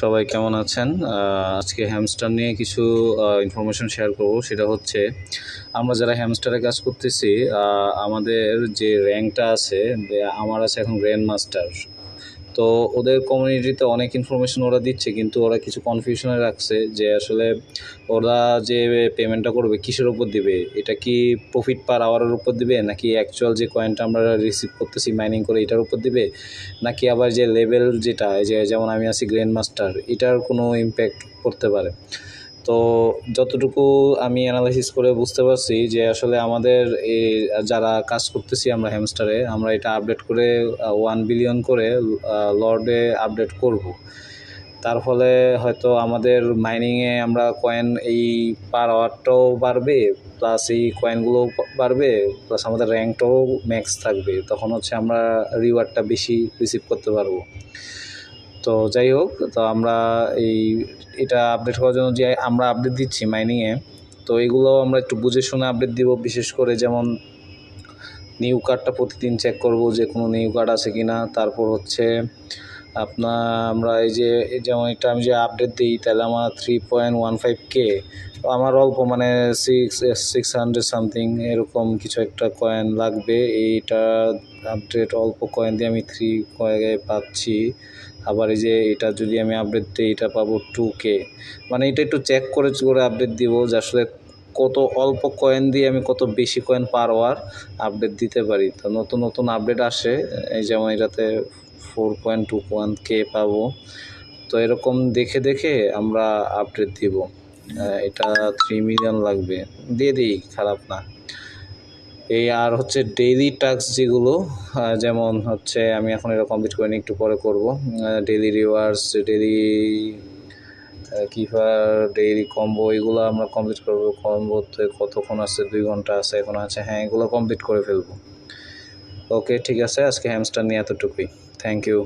সবাই কেমন আছেন? আজকে হ্যামস্টার নিয়ে কিছু ইনফরমেশন শেয়ার করব। সেটা হচ্ছে আমরা যারা হ্যামস্টারে কাজ করতেছি, আমাদের যে র্যাঙ্কটা আছে, আমার আছে এখন গ্র্যান্ড মাস্টার। তো ওদের কমিউনিটিতে অনেক ইনফরমেশন ওরা দিচ্ছে, কিন্তু ওরা কিছু কনফিউশনে রাখছে যে আসলে ওরা যে পেমেন্টটা করবে কিসের উপর দিবে, এটা কি প্রফিট পার আওয়ারের উপর দিবে, নাকি অ্যাকচুয়াল যে কয়েনটা আমরা রিসিভ করতেছি মাইনিং করে এটার উপর দিবে, নাকি আবার যে লেভেল যেটা যেমন আমি আছি গ্র্যান্ড মাস্টার, এটার কোনো ইম্প্যাক্ট পড়তে পারে। তো যতটুকু আমি অ্যানালাইসিস করে বুঝতে পারছি যে আসলে আমাদের এই যারা কাজ করতেছি আমরা হ্যামস্টারে, আমরা এটা আপডেট করে 1 বিলিয়ন করে লর্ডে আপডেট করব। তার ফলে হয়তো আমাদের মাইনিংয়ে আমরা কয়েন এই পার আওয়ারটাও বাড়বে, প্লাস এই কয়েনগুলো বাড়বে, প্লাস আমাদের র্যাঙ্কটাও ম্যাক্স থাকবে। তখন হচ্ছে আমরা রিওয়ার্ডটা বেশি রিসিভ করতে পারবো। তো যাই হোক, তো আমরা এটা আপডেট করার জন্য যে আমরা আপডেট দিচ্ছি মাইনিংয়ে, তো এগুলো আমরা একটু বুঝে শুনে আপডেট দিব। বিশেষ করে যেমন নিউ কার্ডটা প্রতিদিন চেক করব যে কোনো নিউ কার্ড আছে কি না। তারপর হচ্ছে আমরা যেমন এটা আমি যে আপডেট দিই, তাহলে আমার 3.15K, আমার অল্প মানে 600 সামথিং এরকম কিছু একটা কয়েন লাগবে। এইটা আপডেট অল্প কয়েন দিয়ে আমি 3 পাচ্ছি। আবার এটা যদি আমি আপডেট দিই, এটা পাবো 2K। মানে এটা একটু চেক করে আপডেট দিব যে আসলে কত অল্প কয়েন দিয়ে আমি কত বেশি কয়েন পার আওয়ার আপডেট দিতে পারি। তো নতুন নতুন আপডেট আসে, যেমন এটাতে 4.21K পাবো। তো এরকম দেখে দেখে আমরা আপডেট দিব। এটা 3 মিলিয়ন লাগবে, দিয়ে দিই, খারাপ না। আর হচ্ছে ডেইলি টাস্ক যেগুলো, যেমন হচ্ছে আমি এখন এটা কমপ্লিট করিনি, একটু পরে করব। Daily rewards, daily keeper, daily combo, এগুলো আমরা কমপ্লিট করবো। কম্বোতে কতক্ষণ আছে? 2 ঘন্টা আছে, এখন আছে। হ্যাঁ, এগুলো কমপ্লিট করে ফেলবো। ওকে, ঠিক আছে, আজকে হ্যামস্টার নিয়ে এতটুকুই। Thank you.